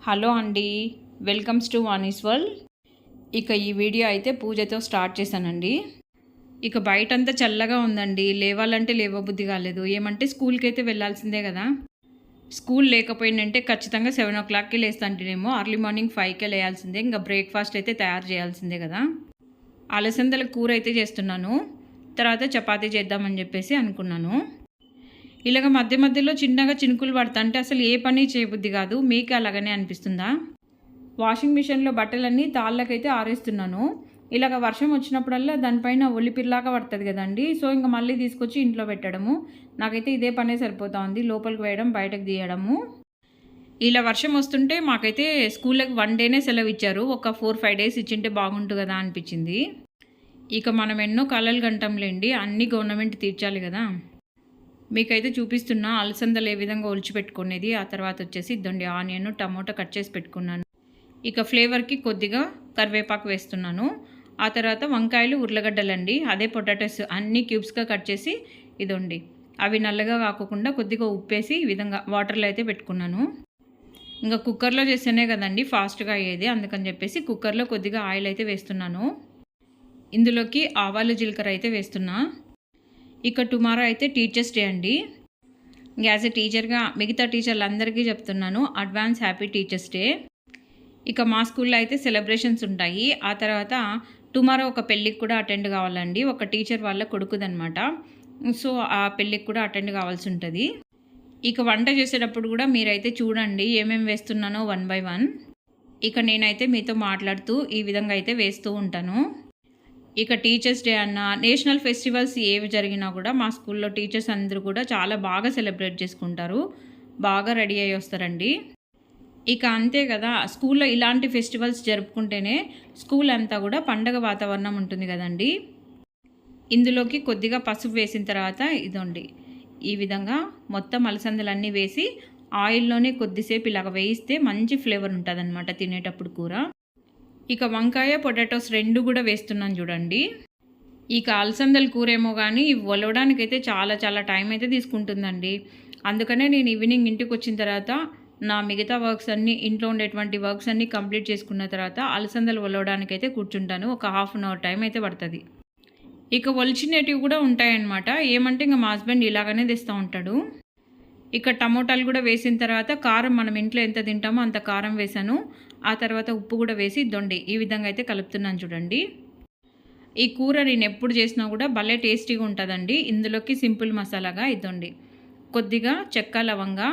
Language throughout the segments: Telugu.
హలో అండి, వెల్కమ్స్ టు వానీస్ వరల్డ్. ఇక ఈ వీడియో అయితే పూజతో స్టార్ట్ చేశానండి. ఇక బయటంతా చల్లగా ఉందండి. లేవాలంటే లేవబుద్ధి కాలేదు. ఏమంటే స్కూల్కి అయితే వెళ్ళాల్సిందే కదా. స్కూల్ లేకపోయిందంటే ఖచ్చితంగా 7 o'clockకి లేస్తాంటేనేమో అర్లీ మార్నింగ్ 5కే లేయాల్సిందే. ఇంకా బ్రేక్ఫాస్ట్ అయితే తయారు చేయాల్సిందే కదా. అలసందల కూర అయితే చేస్తున్నాను. తర్వాత చపాతీ చేద్దామని చెప్పేసి అనుకున్నాను. ఇలాగ మధ్య మధ్యలో చిన్నగా చినుకులు పడతాంటే అసలు ఏ పని చేయబుద్ధి కాదు. మీకు అలాగనే అనిపిస్తుందా? వాషింగ్ మిషన్లో బట్టలన్నీ తాళ్ళకైతే ఆరేస్తున్నాను. ఇలాగ వర్షం వచ్చినప్పుడల్లా దానిపైన ఒలిపిర్లాగా పడుతుంది కదండి. సో ఇంకా మళ్ళీ తీసుకొచ్చి ఇంట్లో పెట్టడము. నాకైతే ఇదే పనే సరిపోతా ఉంది. లోపలికి వేయడం, బయటకు తీయడము. ఇలా వర్షం వస్తుంటే మాకైతే స్కూళ్ళకి 1 డేనే సెలవు ఇచ్చారు. ఒక 4-5 days ఇచ్చింటే బాగుంటుంది కదా అనిపించింది. ఇక మనం ఎన్నో కలలు కంటాంలేండి. అన్నీ గవర్నమెంట్ తీర్చాలి కదా. మీకైతే చూపిస్తున్నా అలసందలు ఏ విధంగా ఒలిచిపెట్టుకునేది. ఆ తర్వాత వచ్చేసి ఇద్దండి ఆనియన్, టమోటా కట్ చేసి పెట్టుకున్నాను. ఇక ఫ్లేవర్కి కొద్దిగా కరివేపాకు వేస్తున్నాను. ఆ తర్వాత వంకాయలు, ఉర్లగడ్డలండి, అదే పొటాటోస్ అన్నీ క్యూబ్స్గా కట్ చేసి ఇదండి అవి నల్లగా కాకుండా కొద్దిగా ఉప్పేసి ఈ విధంగా వాటర్లో అయితే పెట్టుకున్నాను. ఇంకా కుక్కర్లో చేస్తేనే కదండి ఫాస్ట్గా అయ్యేది. అందుకని చెప్పేసి కుక్కర్లో కొద్దిగా ఆయిల్ అయితే వేస్తున్నాను. ఇందులోకి ఆవాలు, జీలకర్ర అయితే వేస్తున్నా. ఇక టుమారో అయితే టీచర్స్ డే అండి. యాజ్ ఎ టీచర్గా మిగతా టీచర్లందరికీ చెప్తున్నాను, అడ్వాన్స్ హ్యాపీ టీచర్స్ డే. ఇక మా స్కూల్లో అయితే సెలబ్రేషన్స్ ఉంటాయి. ఆ తర్వాత టుమారో ఒక పెళ్ళికి కూడా అటెండ్ కావాలండి. ఒక టీచర్ వాళ్ళ కొడుకుదనమాట. సో ఆ పెళ్ళికి కూడా అటెండ్ కావాల్సి ఉంటుంది. ఇక వంట చేసేటప్పుడు కూడా మీరైతే చూడండి ఏమేమి వేస్తున్నానో 1 by 1. ఇక నేనైతే మీతో మాట్లాడుతూ ఈ విధంగా అయితే వేస్తూ ఉంటాను. ఇక టీచర్స్ డే అన్న, నేషనల్ ఫెస్టివల్స్ ఏవి జరిగినా కూడా మా స్కూల్లో టీచర్స్ అందరూ కూడా చాలా బాగా సెలబ్రేట్ చేసుకుంటారు. బాగా రెడీ అయ్యి వస్తారండి. ఇక అంతే కదా, స్కూల్లో ఇలాంటి ఫెస్టివల్స్ జరుపుకుంటేనే స్కూల్ అంతా కూడా పండగ వాతావరణం ఉంటుంది కదండి. ఇందులోకి కొద్దిగా పసుపు వేసిన తర్వాత ఇదండి ఈ విధంగా మొత్తం అలసందలన్నీ వేసి ఆయిల్లోనే కొద్దిసేపు ఇలాగ వేయిస్తే మంచి ఫ్లేవర్ ఉంటుంది అనమాట తినేటప్పుడు కూర. ఇక వంకాయ, పొటాటోస్ 2 కూడా వేస్తున్నాను చూడండి. ఇక అలసందల కూర ఏమో కానీ ఒలవడానికైతే చాలా టైం అయితే తీసుకుంటుందండి. అందుకనే నేను ఈవినింగ్ ఇంటికి వచ్చిన తర్వాత నా మిగతా వర్క్స్ అన్నీ, ఇంట్లో ఉండేటువంటి వర్క్స్ అన్నీ కంప్లీట్ చేసుకున్న తర్వాత అలసందలు ఒలవడానికైతే కూర్చుంటాను. ఒక 1/2 hour టైం అయితే పడుతుంది. ఇక ఒలిచినటివి కూడా ఉంటాయన్నమాట. ఏమంటే ఇంకా మా హస్బెండ్ ఇలాగనే తెస్తూ ఉంటాడు. ఇక టమోటాలు కూడా వేసిన తర్వాత కారం మనం ఇంట్లో ఎంత తింటామో అంత కారం వేసాను. ఆ తర్వాత ఉప్పు కూడా వేసి దొండి ఈ విధంగా అయితే కలుపుతున్నాను చూడండి. ఈ కూర నేను ఎప్పుడు చేసినా కూడా భలే టేస్టీగా ఉంటుందండి. ఇందులోకి సింపుల్ మసాలాగా ఇద్దండి కొద్దిగా చెక్క, లవంగా,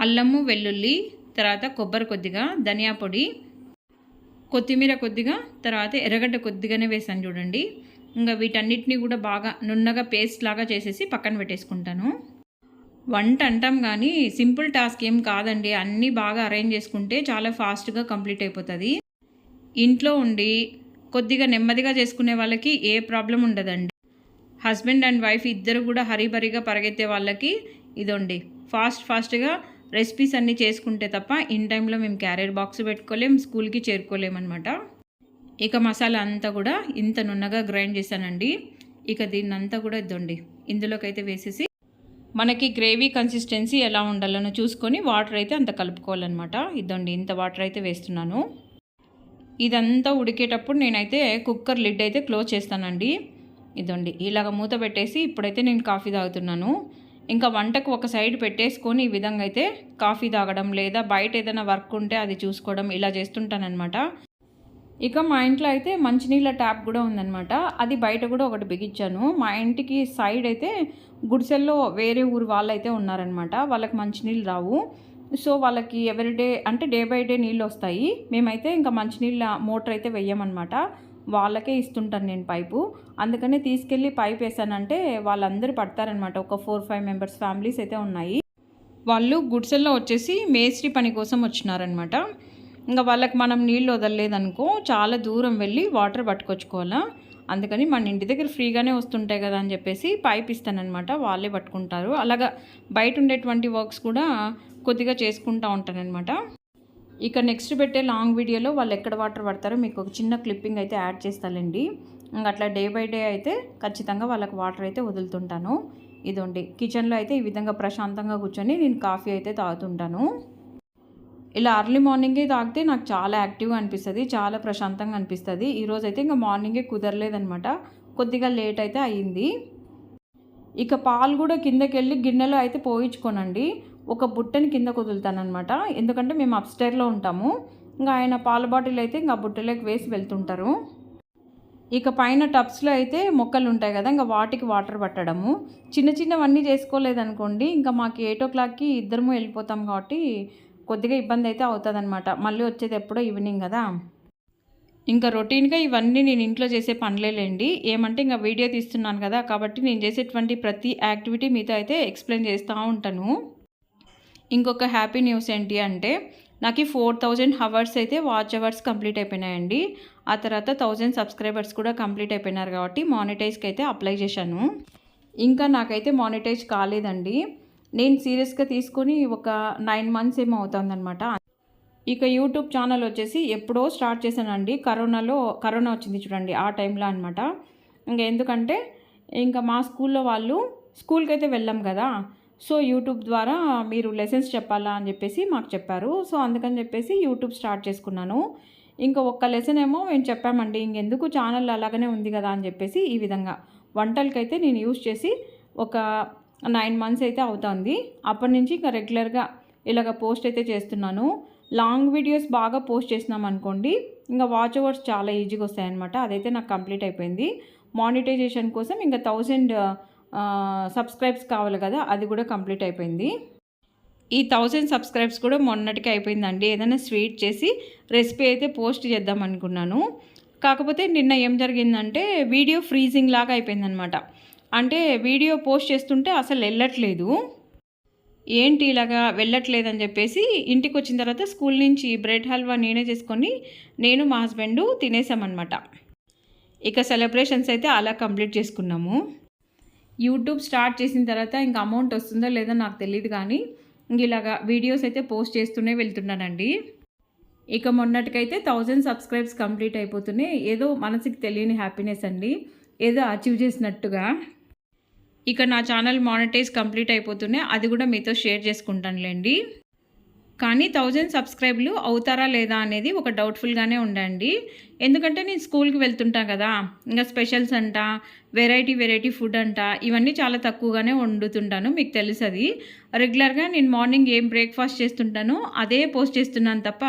అల్లము, వెల్లుల్లి, తర్వాత కొబ్బరి కొద్దిగా, ధనియా పొడి, కొత్తిమీర కొద్దిగా, తర్వాత ఎర్రగడ్డ కొద్దిగానే వేసాను చూడండి. ఇంకా వీటన్నిటిని కూడా బాగా నున్నగా పేస్ట్ లాగా చేసేసి పక్కన పెట్టేసుకుంటాను. వంట అంటాం కానీ సింపుల్ టాస్క్ ఏం కాదండి. అన్నీ బాగా అరేంజ్ చేసుకుంటే చాలా ఫాస్ట్గా కంప్లీట్ అయిపోతుంది. ఇంట్లో ఉండి కొద్దిగా నెమ్మదిగా చేసుకునే వాళ్ళకి ఏ ప్రాబ్లం ఉండదండి. హస్బెండ్ అండ్ వైఫ్ ఇద్దరు కూడా హరీబరీగా పరిగెత్తే వాళ్ళకి ఇదండి ఫాస్ట్గా రెసిపీస్ అన్నీ చేసుకుంటే తప్ప ఇన్ టైంలో మేము క్యారియర్ బాక్స్ పెట్టుకోలేం, స్కూల్కి చేరుకోలేమన్నమాట. ఇక మసాలా అంతా కూడా ఇంత నున్నగా గ్రైండ్ చేశానండి. ఇక దీన్నంతా కూడా ఇద్దండి ఇందులోకైతే వేసేసి మనకి గ్రేవీ కన్సిస్టెన్సీ ఎలా ఉండాలనో చూసుకొని వాటర్ అయితే అంత కలుపుకోవాలన్నమాట. ఇద్దండి ఇంత వాటర్ అయితే వేస్తున్నాను. ఇదంతా ఉడికేటప్పుడు నేనైతే కుక్కర్ లిడ్ అయితే క్లోజ్ చేస్తానండి. ఇదండి ఇలాగ మూత పెట్టేసి ఇప్పుడైతే నేను కాఫీ తాగుతున్నాను. ఇంకా వంటకు ఒక సైడ్ పెట్టేసుకొని ఈ విధంగా అయితే కాఫీ తాగడం, లేదా బయట ఏదైనా వర్క్ ఉంటే అది చూసుకోవడం ఇలా చేస్తుంటానన్నమాట. ఇక మా ఇంట్లో అయితే మంచినీళ్ళ ట్యాప్ కూడా ఉందన్నమాట. అది బయట కూడా ఒకటి బిగించాను. మా ఇంటికి సైడ్ అయితే గుడిసెల్లో వేరే ఊరు వాళ్ళు అయితే ఉన్నారనమాట. వాళ్ళకి మంచినీళ్ళు రావు. సో వాళ్ళకి ఎవ్రీడే అంటే డే బై డే నీళ్ళు వస్తాయి. మేమైతే ఇంకా మంచినీళ్ళ మోటార్ అయితే వెయ్యమన్నమాట. వాళ్ళకే ఇస్తుంటాను నేను పైపు. అందుకనే తీసుకెళ్ళి పైప్ వేసానంటే వాళ్ళందరూ పడతారనమాట. ఒక 4-5 మెంబర్స్ ఫ్యామిలీస్ అయితే ఉన్నాయి. వాళ్ళు గుడిసెల్లో వచ్చేసి మేస్త్రి పని కోసం వచ్చినారనమాట. ఇంకా వాళ్ళకి మనం నీళ్ళు వదలలేదనుకో చాలా దూరం వెళ్ళి వాటర్ పట్టుకొచ్చుకోవాలా. అందుకని మన ఇంటి దగ్గర ఫ్రీగానే వస్తుంటాయి కదా అని చెప్పేసి పైప్ ఇస్తానన్నమాట. వాళ్ళే పట్టుకుంటారు. అలాగా బయట ఉండేటువంటి వర్క్స్ కూడా కొద్దిగా చేసుకుంటూ ఉంటానన్నమాట. ఇక నెక్స్ట్ పెట్టే లాంగ్ వీడియోలో వాళ్ళు ఎక్కడ వాటర్ పడతారో మీకు ఒక చిన్న క్లిప్పింగ్ అయితే యాడ్ చేస్తానండి. ఇంకా అట్లా డే బై డే అయితే ఖచ్చితంగా వాళ్ళకి వాటర్ అయితే వదులుతుంటాను. ఇదండి కిచెన్లో అయితే ఈ విధంగా ప్రశాంతంగా కూర్చొని నేను కాఫీ అయితే తాగుతుంటాను. ఇలా ఎర్లీ మార్నింగే తాగితే నాకు చాలా యాక్టివ్గా అనిపిస్తుంది, చాలా ప్రశాంతంగా అనిపిస్తుంది. ఈరోజైతే ఇంకా మార్నింగే కుదరలేదనమాట, కొద్దిగా లేట్ అయితే అయ్యింది. ఇక పాలు కూడా కిందకెళ్ళి గిన్నెలో అయితే పోయించుకోనండి, ఒక బుట్టని కింద కుదులుతానమాట. ఎందుకంటే మేము అప్స్టైర్లో ఉంటాము, ఇంకా ఆయన పాల బాటిల్ అయితే ఇంకా బుట్టలోకి వేసి వెళ్తుంటారు. ఇక పైన టబ్స్లో అయితే మొక్కలు ఉంటాయి కదా, ఇంకా వాటికి వాటర్ పట్టడము, చిన్న చిన్నవన్నీ చేసుకోలేదనుకోండి ఇంకా మాకు 8 ఇద్దరము వెళ్ళిపోతాం కాబట్టి కొద్దిగా ఇబ్బంది అయితే అవుతుంది అనమాట. మళ్ళీ వచ్చేది ఎప్పుడో ఈవినింగ్ కదా. ఇంకా రొటీన్గా ఇవన్నీ నేను ఇంట్లో చేసే పనులేండి. ఏమంటే ఇంకా వీడియో తీస్తున్నాను కదా, కాబట్టి నేను చేసేటువంటి ప్రతి యాక్టివిటీ మీతో అయితే ఎక్స్ప్లెయిన్ చేస్తూ ఉంటాను. ఇంకొక హ్యాపీ న్యూస్ ఏంటి అంటే నాకు 4000 అవర్స్ అయితే వాచ్ అవర్స్ కంప్లీట్ అయిపోయినాయండి. ఆ తర్వాత 1000 సబ్స్క్రైబర్స్ కూడా కంప్లీట్ అయిపోయినారు కాబట్టి మానిటైజ్కి అయితే అప్లై చేశాను. ఇంకా నాకైతే మానిటైజ్ కాలేదండి. నేను సీరియస్గా తీసుకొని ఒక 9 మంత్స్ ఏమో అవుతుందన్నమాట. ఇక యూట్యూబ్ ఛానల్ వచ్చేసి ఎప్పుడో స్టార్ట్ చేశానండి, కరోనా వచ్చింది చూడండి, ఆ టైంలో అనమాట. ఇంకా ఎందుకంటే ఇంకా మా స్కూల్లో వాళ్ళు స్కూల్కి అయితే వెళ్ళాం కదా, సో యూట్యూబ్ ద్వారా మీరు లెసన్స్ చెప్పాలా అని చెప్పేసి మాకు చెప్పారు. సో అందుకని చెప్పేసి యూట్యూబ్ స్టార్ట్ చేసుకున్నాను. ఇంకా ఒక్క లెసన్ ఏమో మేము చెప్పామండి, ఇంకెందుకు ఛానల్ అలాగనే ఉంది కదా అని చెప్పేసి ఈ విధంగా వంటలకైతే నేను యూస్ చేసి ఒక 9 మంత్స్ అయితే అవుతుంది. అప్పటి నుంచి ఇంకా రెగ్యులర్గా ఇలాగ పోస్ట్ అయితే చేస్తున్నాను. లాంగ్ వీడియోస్ బాగా పోస్ట్ చేసినాం అనుకోండి, ఇంకా వాచ్ అవర్స్ చాలా ఈజీగా వస్తాయన్నమాట. అదైతే నాకు కంప్లీట్ అయిపోయింది. మానిటైజేషన్ కోసం ఇంకా 1000 సబ్స్క్రైబ్స్ కావాలి కదా, అది కూడా కంప్లీట్ అయిపోయింది. ఈ 1000 సబ్స్క్రైబ్స్ కూడా మొన్నటికి అయిపోయిందండి. ఏదైనా స్వీట్ చేసి రెసిపీ అయితే పోస్ట్ చేద్దాం అనుకున్నాను. కాకపోతే నిన్న ఏం జరిగిందంటే వీడియో ఫ్రీజింగ్ లాగా అయిపోయిందనమాట. అంటే వీడియో పోస్ట్ చేస్తుంటే అసలు వెళ్ళట్లేదు. ఏంటి ఇలాగా వెళ్ళట్లేదని చెప్పేసి ఇంటికి వచ్చిన తర్వాత స్కూల్ నుంచి బ్రెడ్ హల్వా నేనే చేసుకొని నేను మా హస్బెండ్ తినేసామన్నమాట. ఇక సెలబ్రేషన్స్ అయితే అలా కంప్లీట్ చేసుకున్నాము. యూట్యూబ్ స్టార్ట్ చేసిన తర్వాత ఇంకా అమౌంట్ వస్తుందో లేదో నాకు తెలియదు, కానీ ఇలాగా వీడియోస్ అయితే పోస్ట్ చేస్తూనే వెళ్తున్నానండి. ఇక మొన్నటికైతే 1000 సబ్స్క్రైబ్స్ కంప్లీట్ అయిపోతూనే ఏదో మనసుకి తెలియని హ్యాపీనెస్ అండి, ఏదో అచీవ్ చేసినట్టుగా. ఇక నా ఛానల్ మానిటైజ్ కంప్లీట్ అయిపోతూనే అది కూడా మీతో షేర్ చేసుకుంటానులేండి. కానీ 1000 సబ్స్క్రైబ్లు అవుతారా లేదా అనేది ఒక డౌట్ఫుల్గానే ఉండండి. ఎందుకంటే నేను స్కూల్కి వెళ్తుంటాను కదా, ఇంకా స్పెషల్స్ అంట, వెరైటీ ఫుడ్ అంట, ఇవన్నీ చాలా తక్కువగానే వండుతుంటాను, మీకు తెలుసు అది. రెగ్యులర్గా నేను మార్నింగ్ ఏం బ్రేక్ఫాస్ట్ చేస్తుంటానో అదే పోస్ట్ చేస్తున్నాను తప్ప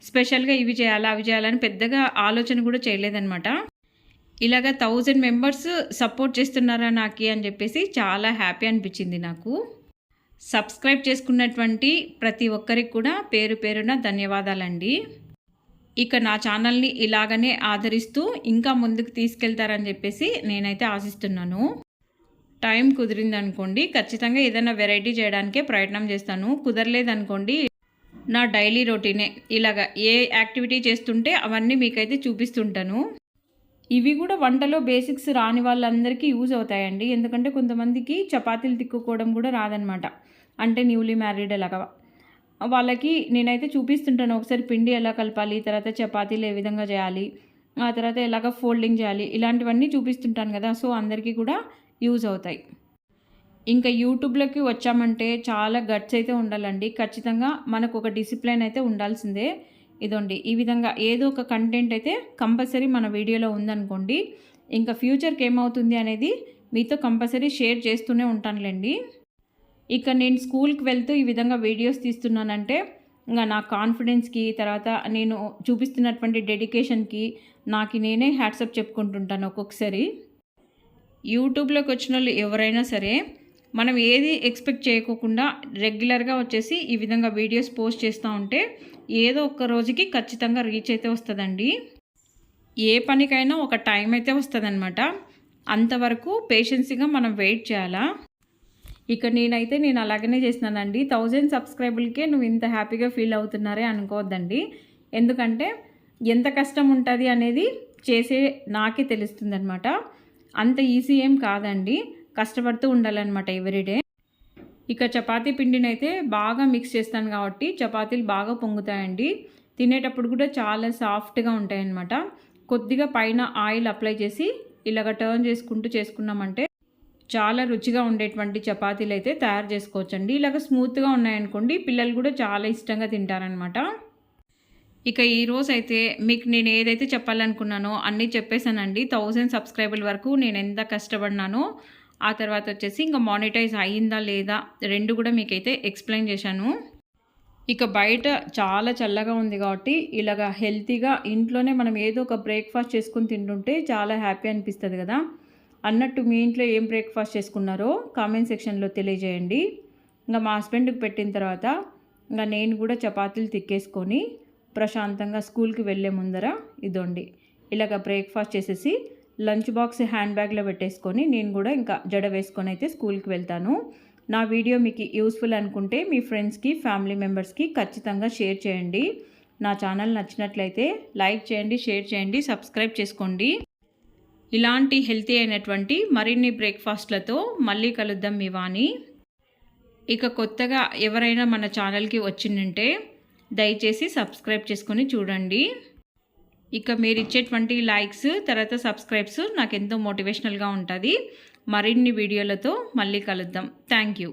స్పెషల్గా ఇవి చేయాలా అవి చేయాలని పెద్దగా ఆలోచన కూడా చేయలేదన్నమాట. ఇలాగ 1000 మెంబర్స్ సపోర్ట్ చేస్తున్నారా నాకు అని చెప్పేసి చాలా హ్యాపీ అనిపించింది నాకు. సబ్స్క్రైబ్ చేసుకున్నటువంటి ప్రతి ఒక్కరికి కూడా పేరు పేరున ధన్యవాదాలండి. ఇక నా ఛానల్ని ఇలాగనే ఆదరిస్తూ ఇంకా ముందుకు తీసుకెళ్తారని చెప్పేసి నేనైతే ఆశిస్తున్నాను. టైం కుదిరిందనుకోండి ఖచ్చితంగా ఏదైనా వెరైటీ చేయడానికే ప్రయత్నం చేస్తాను. కుదరలేదనుకోండి నా డైలీ రొటీనే, ఇలాగ ఏ యాక్టివిటీ చేస్తుంటే అవన్నీ మీకైతే చూపిస్తుంటాను. ఇవి కూడా వంటలో బేసిక్స్ రాని వాళ్ళందరికీ యూజ్ అవుతాయండి. ఎందుకంటే కొంతమందికి చపాతీలు తిక్కుకోవడం కూడా రాదనమాట, అంటే న్యూలీ మ్యారీడ్ అలాగా వాళ్ళకి నేనైతే చూపిస్తుంటాను. ఒకసారి పిండి ఎలా కలపాలి, తర్వాత చపాతీలు ఏ విధంగా చేయాలి, ఆ తర్వాత ఎలాగ ఫోల్డింగ్ చేయాలి, ఇలాంటివన్నీ చూపిస్తుంటాను కదా, సో అందరికీ కూడా యూజ్ అవుతాయి. ఇంకా యూట్యూబ్లోకి వచ్చామంటే చాలా గట్స్ అయితే ఉండాలండి. ఖచ్చితంగా మనకు ఒక డిసిప్లిన్ అయితే ఉండాల్సిందే. ఇదండి, ఈ విధంగా ఏదో ఒక కంటెంట్ అయితే కంపల్సరీ మన వీడియోలో ఉందనుకోండి, ఇంకా ఫ్యూచర్కి ఏమవుతుంది అనేది మీతో కంపల్సరీ షేర్ చేస్తూనే ఉంటానులేండి. ఇక నేను స్కూల్కి వెళ్తూ ఈ విధంగా వీడియోస్ తీస్తున్నానంటే ఇంకా నా కాన్ఫిడెన్స్కి, తర్వాత నేను చూపిస్తున్నటువంటి డెడికేషన్కి నాకు నేనే హ్యాట్సప్ చెప్పుకుంటుంటాను ఒక్కొక్కసారి. యూట్యూబ్లోకి వచ్చిన వాళ్ళు ఎవరైనా సరే మనం ఏది ఎక్స్పెక్ట్ చేయకోకుండా రెగ్యులర్గా వచ్చేసి ఈ విధంగా వీడియోస్ పోస్ట్ చేస్తూ ఉంటే ఏదో ఒక రోజుకి ఖచ్చితంగా రీచ్ అయితే వస్తుందండి. ఏ పనికైనా ఒక టైం అయితే వస్తుందన్నమాట. అంతవరకు పేషెన్సీగా మనం వెయిట్ చేయాలా. ఇక నేను అలాగనే చేసినానండి. 1000 సబ్స్క్రైబర్లకే నువ్వు ఇంత హ్యాపీగా ఫీల్ అవుతున్నారే అనుకోవద్దండి. ఎందుకంటే ఎంత కష్టం ఉంటుంది అనేది చేసే నాకే తెలుస్తుంది అనమాట. అంత ఈజీ ఏం కాదండి, కష్టపడుతూ ఉండాలన్నమాట ఎవ్రీడే. ఇక చపాతీ పిండిని అయితే బాగా మిక్స్ చేస్తాను కాబట్టి చపాతీలు బాగా పొంగుతాయండి. తినేటప్పుడు కూడా చాలా సాఫ్ట్గా ఉంటాయన్నమాట. కొద్దిగా పైన ఆయిల్ అప్లై చేసి ఇలాగ టర్న్ చేసుకుంటూ చేసుకున్నామంటే చాలా రుచిగా ఉండేటువంటి చపాతీలు అయితే తయారు చేసుకోవచ్చండి. ఇలాగ స్మూత్‌గా ఉన్నాయనుకోండి పిల్లలు కూడా చాలా ఇష్టంగా తింటారనమాట. ఇక ఈరోజైతే మీకు నేను ఏదైతే చెప్పాలనుకున్నానో అన్నీ చెప్పేసానండి. 1000 సబ్స్క్రైబర్ల వరకు నేను ఎంత కష్టపడినానో, ఆ తర్వాత వచ్చేసి ఇంకా మానిటైజ్ అయ్యిందా లేదా 2 కూడా మీకైతే ఎక్స్‌ప్లెయిన్ చేశాను. ఇక బయట చాలా చల్లగా ఉంది కాబట్టి ఇలాగ హెల్తీగా ఇంట్లోనే మనం ఏదో ఒక బ్రేక్‌ఫాస్ట్ చేసుకొని తింటుంటే చాలా హ్యాపీ అనిపిస్తది కదా! అన్నట్టు మీ ఇంట్లో ఏం బ్రేక్‌ఫాస్ట్ చేసుకున్నారో కామెంట్ సెక్షన్‌లో తెలియజేయండి. ఇంక మా హస్బెండ్‌కి పెట్టిన తర్వాత ఇంక నేను కూడా చపాతీలు తిక్కేసుకొని ప్రశాంతంగా స్కూల్‌కి వెళ్ళే ముందర ఇదోండి ఇలాగ బ్రేక్‌ఫాస్ట్ చేసేసి లంచ్ బాక్స్ హ్యాండ్ బ్యాగ్‌లో పెట్టేసుకొని నేను కూడా ఇంకా జడ వేసుకొని అయితే స్కూల్‌కి వెళ్తాను. నా వీడియో మీకు యూస్ఫుల్ అనుకుంటే మీ ఫ్రెండ్స్కి ఫ్యామిలీ మెంబర్స్కి ఖచ్చితంగా షేర్ చేయండి. నా ఛానల్ నచ్చినట్లయితే లైక్ చేయండి, షేర్ చేయండి, సబ్స్క్రైబ్ చేసుకోండి. ఇలాంటి హెల్తీ అయినటువంటి మరిన్ని బ్రేక్ఫాస్ట్లతో మళ్ళీ కలుద్దాం మీ వాణి. ఇక కొత్తగా ఎవరైనా మన ఛానల్కి వచ్చిందంటే దయచేసి సబ్స్క్రైబ్ చేసుకొని చూడండి. ఇక మీరు ఇచ్చేటువంటి లైక్స్ తర్వాత సబ్స్క్రైబ్స్ నాకు ఎంతో మోటివేషనల్గా ఉంటుంది. మరిన్ని వీడియోలతో మళ్ళీ కలుద్దాం. Thank you.